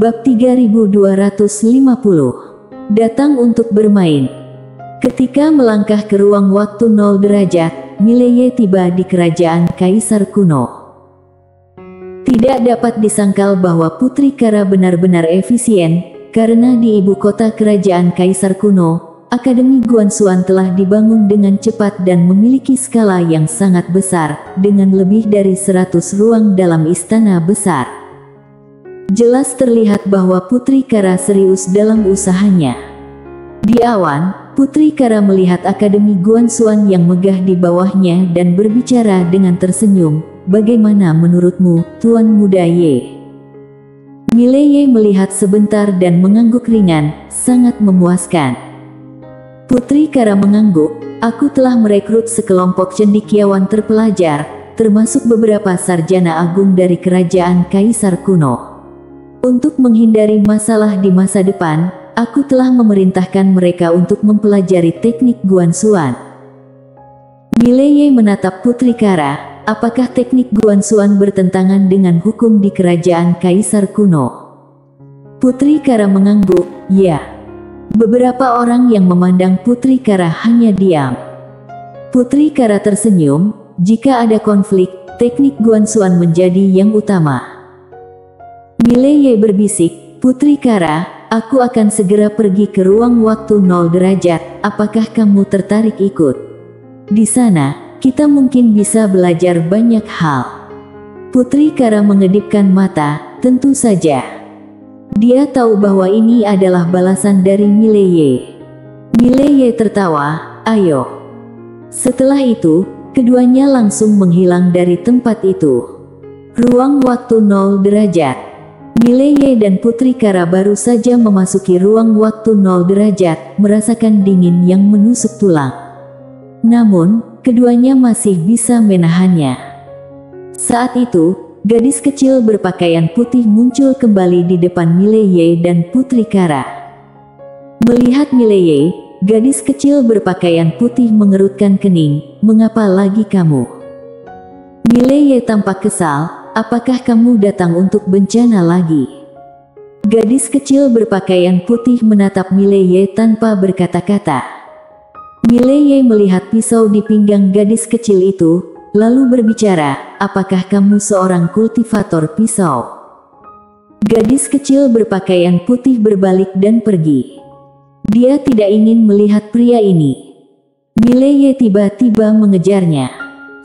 Bab 3250. Datang untuk bermain. Ketika melangkah ke ruang waktu 0 derajat, Mileye tiba di kerajaan Kaisar kuno. Tidak dapat disangkal bahwa Putri Kara benar-benar efisien, karena di ibu kota kerajaan Kaisar kuno, Akademi Guanxuan telah dibangun dengan cepat dan memiliki skala yang sangat besar, dengan lebih dari 100 ruang dalam istana besar. Jelas terlihat bahwa Putri Kara serius dalam usahanya. Di awan, Putri Kara melihat Akademi Guanxuan yang megah di bawahnya dan berbicara dengan tersenyum, "Bagaimana menurutmu, Tuan Muda Ye?" Mileye melihat sebentar dan mengangguk ringan, sangat memuaskan. Putri Kara mengangguk, "Aku telah merekrut sekelompok cendekiawan terpelajar, termasuk beberapa sarjana agung dari kerajaan Kaisar kuno. Untuk menghindari masalah di masa depan, aku telah memerintahkan mereka untuk mempelajari teknik Guanxuan." Mileye menatap Putri Kara. Apakah teknik Guanxuan bertentangan dengan hukum di kerajaan Kaisar kuno? Putri Kara mengangguk, "Ya." Beberapa orang yang memandang Putri Kara hanya diam. Putri Kara tersenyum, "Jika ada konflik, teknik Guanxuan menjadi yang utama." Mileye berbisik, "Putri Kara, aku akan segera pergi ke ruang waktu 0 derajat, apakah kamu tertarik ikut? Di sana, kita mungkin bisa belajar banyak hal." Putri Kara mengedipkan mata, "Tentu saja." Dia tahu bahwa ini adalah balasan dari Mileye. Mileye tertawa, "Ayo." Setelah itu, keduanya langsung menghilang dari tempat itu. Ruang waktu 0 derajat. Mileye dan Putri Kara baru saja memasuki ruang waktu 0 derajat, merasakan dingin yang menusuk tulang. Namun, keduanya masih bisa menahannya. Saat itu, gadis kecil berpakaian putih muncul kembali di depan Mileye dan Putri Kara. Melihat Mileye, gadis kecil berpakaian putih mengerutkan kening, "Mengapa lagi kamu?" Mileye tampak kesal, "Apakah kamu datang untuk bencana lagi?" Gadis kecil berpakaian putih menatap Mileye tanpa berkata-kata. Mileye melihat pisau di pinggang gadis kecil itu, lalu berbicara, "Apakah kamu seorang kultivator pisau?" Gadis kecil berpakaian putih berbalik dan pergi. Dia tidak ingin melihat pria ini. Mileye tiba-tiba mengejarnya.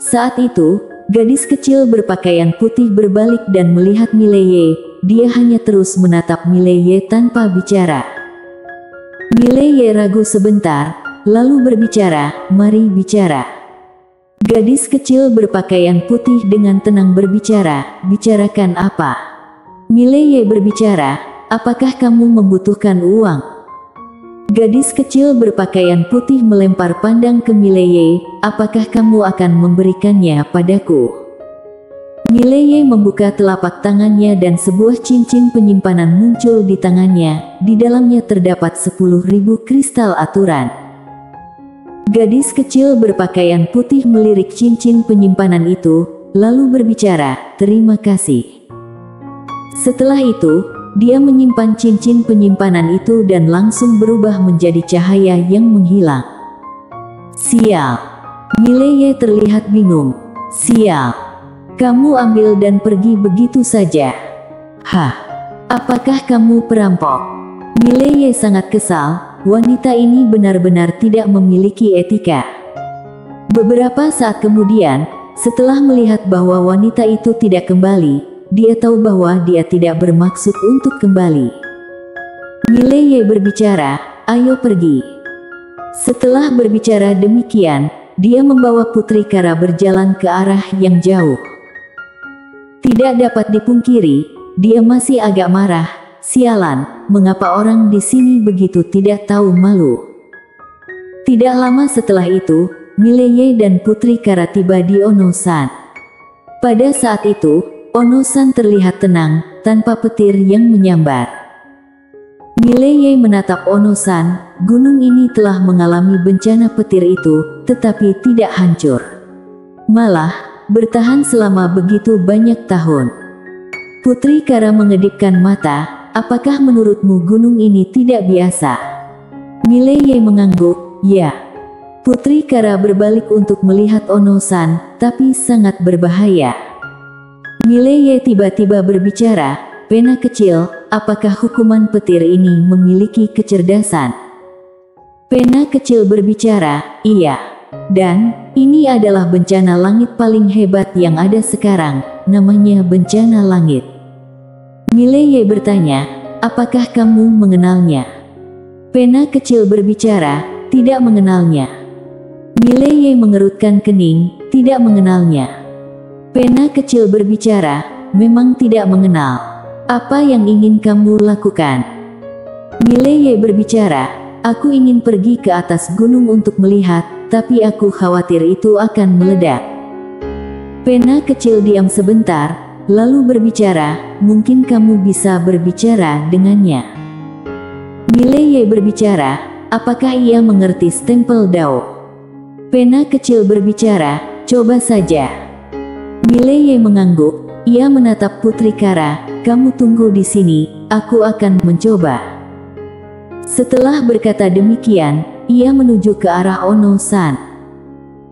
Saat itu, gadis kecil berpakaian putih berbalik dan melihat Mileye. Dia hanya terus menatap Mileye tanpa bicara. Mileye ragu sebentar, lalu berbicara, "Mari bicara." Gadis kecil berpakaian putih dengan tenang berbicara, "Bicarakan apa?" Mileye berbicara, "Apakah kamu membutuhkan uang?" Gadis kecil berpakaian putih melempar pandang ke Mileye, "Apakah kamu akan memberikannya padaku?" Mileye membuka telapak tangannya dan sebuah cincin penyimpanan muncul di tangannya, di dalamnya terdapat 10.000 kristal aturan. Gadis kecil berpakaian putih melirik cincin penyimpanan itu, lalu berbicara, "Terima kasih." Setelah itu, dia menyimpan cincin penyimpanan itu dan langsung berubah menjadi cahaya yang menghilang. "Sial." Mileye terlihat bingung. "Sial. Kamu ambil dan pergi begitu saja? Hah? Apakah kamu perampok?" Mileye sangat kesal, wanita ini benar-benar tidak memiliki etika. Beberapa saat kemudian, setelah melihat bahwa wanita itu tidak kembali, dia tahu bahwa dia tidak bermaksud untuk kembali. Mileye berbicara, "Ayo pergi." Setelah berbicara demikian, dia membawa Putri Kara berjalan ke arah yang jauh. Tidak dapat dipungkiri, dia masih agak marah. "Sialan, mengapa orang di sini begitu tidak tahu malu?" Tidak lama setelah itu, Mileye dan Putri Kara tiba di Ono-san. Pada saat itu, Ono-san terlihat tenang, tanpa petir yang menyambar. Mileye menatap Ono-san, gunung ini telah mengalami bencana petir itu, tetapi tidak hancur. Malah, bertahan selama begitu banyak tahun. Putri Kara mengedipkan mata, apakah menurutmu gunung ini tidak biasa? Mileye mengangguk, ya. Putri Kara berbalik untuk melihat Ono-san, tapi sangat berbahaya. Mileye tiba-tiba berbicara, pena kecil, apakah hukuman petir ini memiliki kecerdasan? Pena kecil berbicara, iya. Dan, ini adalah bencana langit paling hebat yang ada sekarang, namanya bencana langit. Mileye bertanya, apakah kamu mengenalnya? Pena kecil berbicara, tidak mengenalnya. Mileye mengerutkan kening, tidak mengenalnya. Pena kecil berbicara, memang tidak mengenal. Apa yang ingin kamu lakukan? Mileye berbicara, aku ingin pergi ke atas gunung untuk melihat, tapi aku khawatir itu akan meledak. Pena kecil diam sebentar, lalu berbicara, mungkin kamu bisa berbicara dengannya. Mileye berbicara, apakah ia mengerti stempel Dao? Pena kecil berbicara, coba saja. Mileye mengangguk, ia menatap Putri Kara, kamu tunggu di sini, aku akan mencoba. Setelah berkata demikian, ia menuju ke arah Ono-san.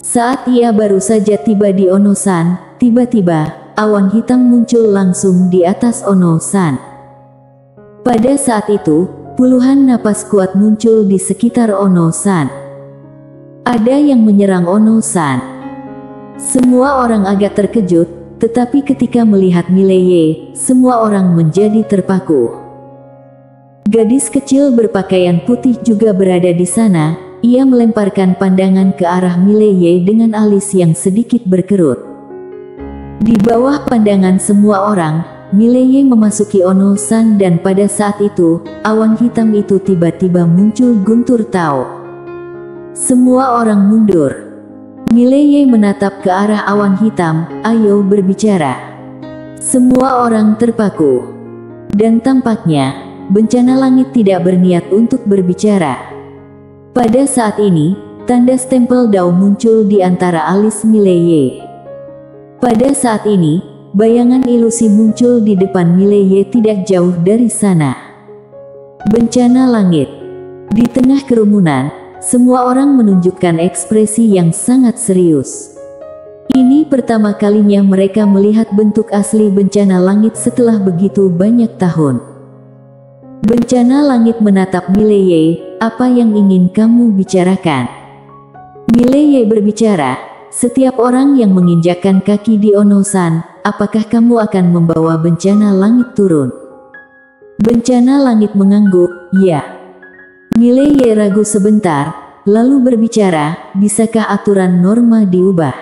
Saat ia baru saja tiba di Ono-san, tiba-tiba, awan hitam muncul langsung di atas Ono-san. Pada saat itu, puluhan napas kuat muncul di sekitar Ono-san. Ada yang menyerang Ono-san. Semua orang agak terkejut, tetapi ketika melihat Mileye, semua orang menjadi terpaku. Gadis kecil berpakaian putih juga berada di sana, ia melemparkan pandangan ke arah Mileye dengan alis yang sedikit berkerut. Di bawah pandangan semua orang, Mileye memasuki Ono-san dan pada saat itu, awan hitam itu tiba-tiba muncul guntur Tao. Semua orang mundur. Mileye menatap ke arah awan hitam, ayo berbicara. Semua orang terpaku. Dan tampaknya, bencana langit tidak berniat untuk berbicara. Pada saat ini, tanda stempel Dao muncul di antara alis Mileye. Pada saat ini, bayangan ilusi muncul di depan Mileye tidak jauh dari sana. Bencana langit. Di tengah kerumunan, semua orang menunjukkan ekspresi yang sangat serius. Ini pertama kalinya mereka melihat bentuk asli bencana langit setelah begitu banyak tahun. Bencana langit menatap Mileye, apa yang ingin kamu bicarakan? Mileye berbicara, setiap orang yang menginjakkan kaki di Ono-san, apakah kamu akan membawa bencana langit turun? Bencana langit mengangguk, ya. Mileye ragu sebentar, lalu berbicara, bisakah aturan norma diubah?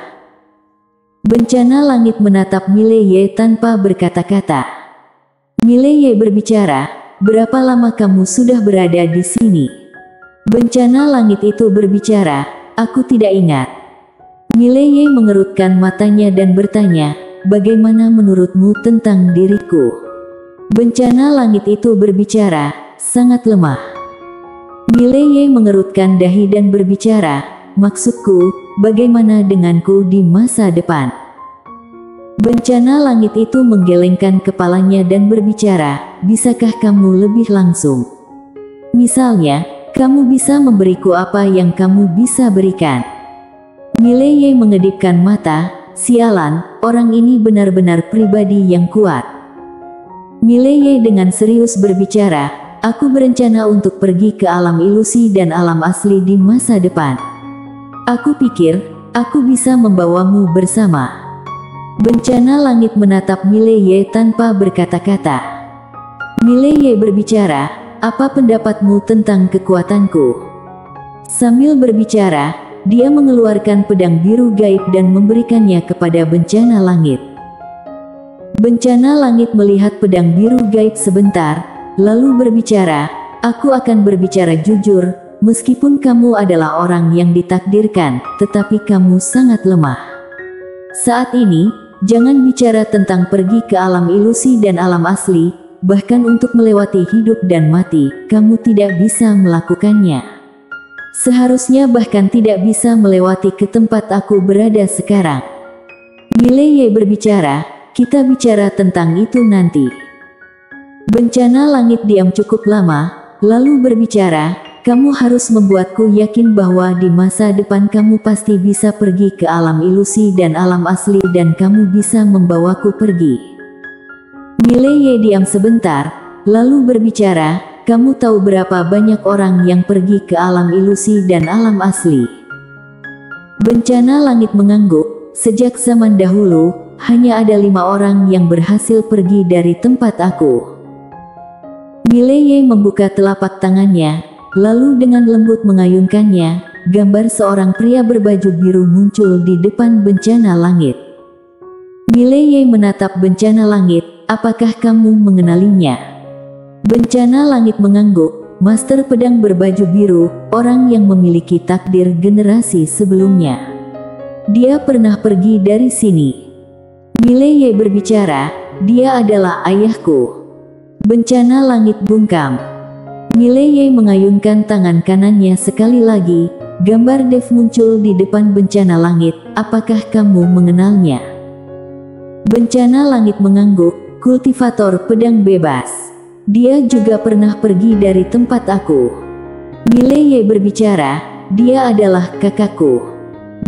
Bencana langit menatap Mileye tanpa berkata-kata. Mileye berbicara, berapa lama kamu sudah berada di sini? Bencana langit itu berbicara, aku tidak ingat. Mileye mengerutkan matanya dan bertanya, bagaimana menurutmu tentang diriku? Bencana langit itu berbicara, sangat lemah. Mileye mengerutkan dahi dan berbicara, maksudku, bagaimana denganku di masa depan? Bencana langit itu menggelengkan kepalanya dan berbicara, bisakah kamu lebih langsung? Misalnya, kamu bisa memberiku apa yang kamu bisa berikan? Mileye mengedipkan mata, sialan, orang ini benar-benar pribadi yang kuat. Mileye dengan serius berbicara, aku berencana untuk pergi ke alam ilusi dan alam asli di masa depan. Aku pikir, aku bisa membawamu bersama. Bencana langit menatap Mileye tanpa berkata-kata. Mileye berbicara, apa pendapatmu tentang kekuatanku? Sambil berbicara, dia mengeluarkan pedang biru gaib dan memberikannya kepada bencana langit. Bencana langit melihat pedang biru gaib sebentar, lalu berbicara, aku akan berbicara jujur, meskipun kamu adalah orang yang ditakdirkan, tetapi kamu sangat lemah. Saat ini, jangan bicara tentang pergi ke alam ilusi dan alam asli, bahkan untuk melewati hidup dan mati, kamu tidak bisa melakukannya. Seharusnya bahkan tidak bisa melewati ke tempat aku berada sekarang. Mileye berbicara, kita bicara tentang itu nanti. Bencana langit diam cukup lama, lalu berbicara, kamu harus membuatku yakin bahwa di masa depan kamu pasti bisa pergi ke alam ilusi dan alam asli dan kamu bisa membawaku pergi. Mileye diam sebentar, lalu berbicara, kamu tahu berapa banyak orang yang pergi ke alam ilusi dan alam asli? Bencana langit mengangguk, sejak zaman dahulu, hanya ada 5 orang yang berhasil pergi dari tempat aku. Mileye membuka telapak tangannya, lalu dengan lembut mengayunkannya, gambar seorang pria berbaju biru muncul di depan bencana langit. Mileye menatap bencana langit, apakah kamu mengenalinya? Bencana langit mengangguk, Master Pedang berbaju biru, orang yang memiliki takdir generasi sebelumnya. Dia pernah pergi dari sini. Mileye berbicara, dia adalah ayahku. Bencana langit bungkam. Mileye mengayunkan tangan kanannya sekali lagi, gambar Dev muncul di depan bencana langit, apakah kamu mengenalnya? Bencana langit mengangguk, kultivator pedang bebas. Dia juga pernah pergi dari tempat aku. Mileye berbicara, dia adalah kakakku.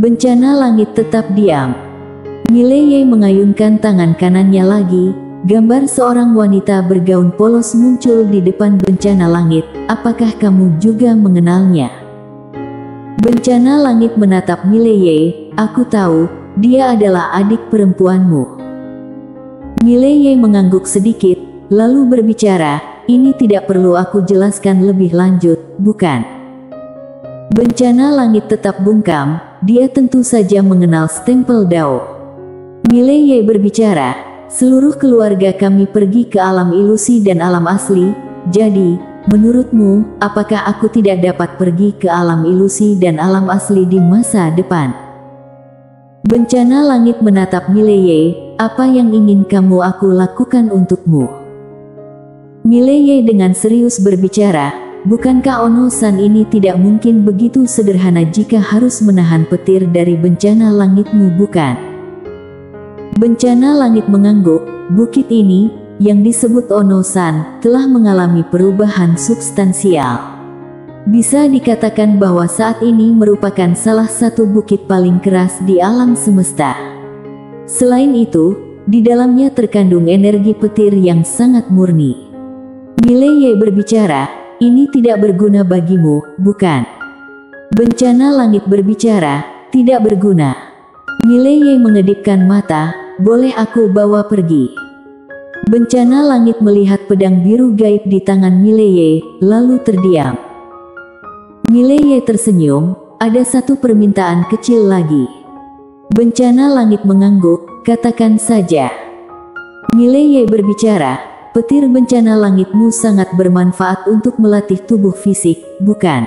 Bencana langit tetap diam. Mileye mengayunkan tangan kanannya lagi, gambar seorang wanita bergaun polos muncul di depan bencana langit, apakah kamu juga mengenalnya? Bencana langit menatap Mileye, aku tahu, dia adalah adik perempuanmu. Mileye mengangguk sedikit, lalu berbicara, ini tidak perlu aku jelaskan lebih lanjut, bukan? Bencana langit tetap bungkam, dia tentu saja mengenal stempel Dao. Mileye berbicara, seluruh keluarga kami pergi ke alam ilusi dan alam asli, jadi, menurutmu, apakah aku tidak dapat pergi ke alam ilusi dan alam asli di masa depan? Bencana langit menatap Mileye, apa yang ingin kamu aku lakukan untukmu? Mileye dengan serius berbicara, bukankah Ono-san ini tidak mungkin begitu sederhana jika harus menahan petir dari bencana langitmu, bukan? Bencana langit mengangguk, bukit ini, yang disebut Ono-san, telah mengalami perubahan substansial. Bisa dikatakan bahwa saat ini merupakan salah satu bukit paling keras di alam semesta. Selain itu, di dalamnya terkandung energi petir yang sangat murni. Mileye berbicara, ini tidak berguna bagimu, bukan? Bencana langit berbicara, tidak berguna. Mileye mengedipkan mata, boleh aku bawa pergi? Bencana langit melihat pedang biru gaib di tangan Mileye, lalu terdiam. Mileye tersenyum, ada satu permintaan kecil lagi. Bencana langit mengangguk, katakan saja. Mileye berbicara, petir bencana langitmu sangat bermanfaat untuk melatih tubuh fisik, bukan?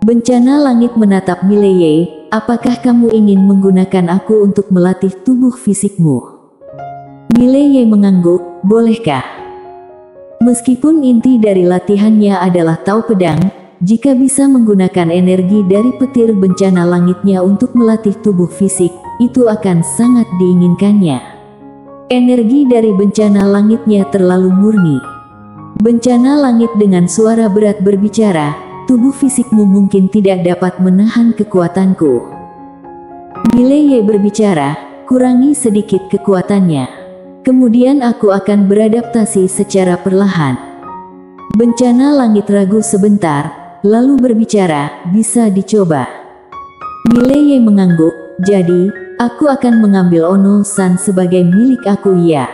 Bencana langit menatap Mileye, apakah kamu ingin menggunakan aku untuk melatih tubuh fisikmu? Mileye mengangguk, bolehkah? Meskipun inti dari latihannya adalah tahu pedang, jika bisa menggunakan energi dari petir bencana langitnya untuk melatih tubuh fisik, itu akan sangat diinginkannya. Energi dari bencana langitnya terlalu murni. Bencana langit dengan suara berat berbicara, tubuh fisikmu mungkin tidak dapat menahan kekuatanku. Mileye berbicara, kurangi sedikit kekuatannya. Kemudian aku akan beradaptasi secara perlahan. Bencana langit ragu sebentar, lalu berbicara, bisa dicoba. Mileye mengangguk, jadi, aku akan mengambil Ono-san sebagai milik aku, ya.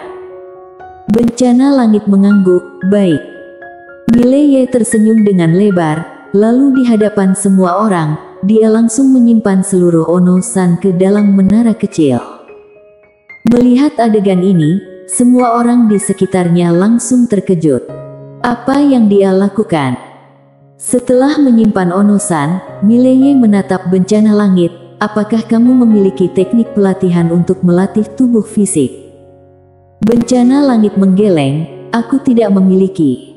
Bencana langit mengangguk, baik. Mileye tersenyum dengan lebar, lalu di hadapan semua orang, dia langsung menyimpan seluruh Ono-san ke dalam menara kecil. Melihat adegan ini, semua orang di sekitarnya langsung terkejut. Apa yang dia lakukan? Setelah menyimpan Ono-san, Mileye menatap bencana langit, apakah kamu memiliki teknik pelatihan untuk melatih tubuh fisik? Bencana langit menggeleng, aku tidak memiliki.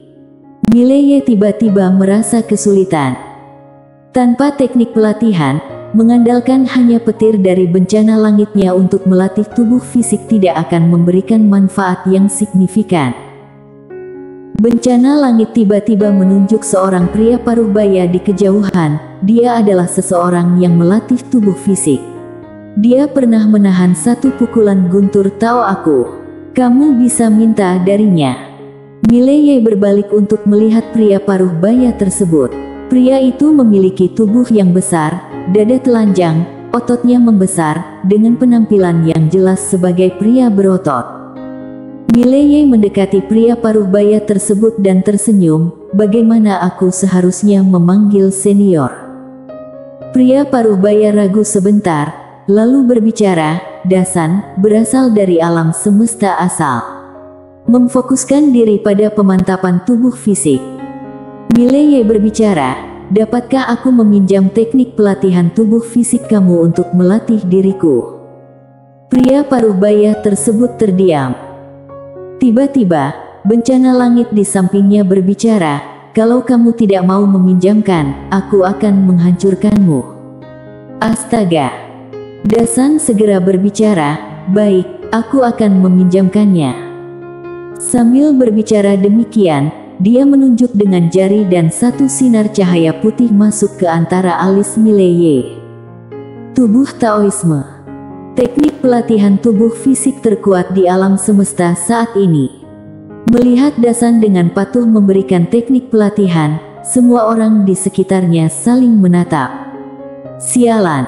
Mileye tiba-tiba merasa kesulitan. Tanpa teknik pelatihan, mengandalkan hanya petir dari bencana langitnya untuk melatih tubuh fisik tidak akan memberikan manfaat yang signifikan. Bencana langit tiba-tiba menunjuk seorang pria paruh baya di kejauhan. Dia adalah seseorang yang melatih tubuh fisik. Dia pernah menahan satu pukulan guntur Tao aku. Kamu bisa minta darinya. Mileye berbalik untuk melihat pria paruh baya tersebut. Pria itu memiliki tubuh yang besar, dada telanjang, ototnya membesar, dengan penampilan yang jelas sebagai pria berotot. Mileye mendekati pria paruh baya tersebut dan tersenyum. Bagaimana aku seharusnya memanggil senior? Pria paruh baya ragu sebentar, lalu berbicara, Dasan, berasal dari alam semesta asal. Memfokuskan diri pada pemantapan tubuh fisik. Mileye berbicara, dapatkah aku meminjam teknik pelatihan tubuh fisik kamu untuk melatih diriku? Pria paruh baya tersebut terdiam. Tiba-tiba, bencana langit di sampingnya berbicara, kalau kamu tidak mau meminjamkan, aku akan menghancurkanmu. Astaga! Dasan segera berbicara, baik, aku akan meminjamkannya. Sambil berbicara demikian, dia menunjuk dengan jari dan satu sinar cahaya putih masuk ke antara alis Mileye. Tubuh Taoisme. Teknik pelatihan tubuh fisik terkuat di alam semesta saat ini. Melihat Dasan dengan patuh memberikan teknik pelatihan, semua orang di sekitarnya saling menatap. Sialan,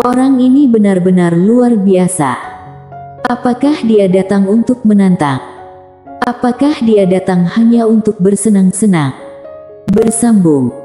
orang ini benar-benar luar biasa. Apakah dia datang untuk menantang? Apakah dia datang hanya untuk bersenang-senang? Bersambung.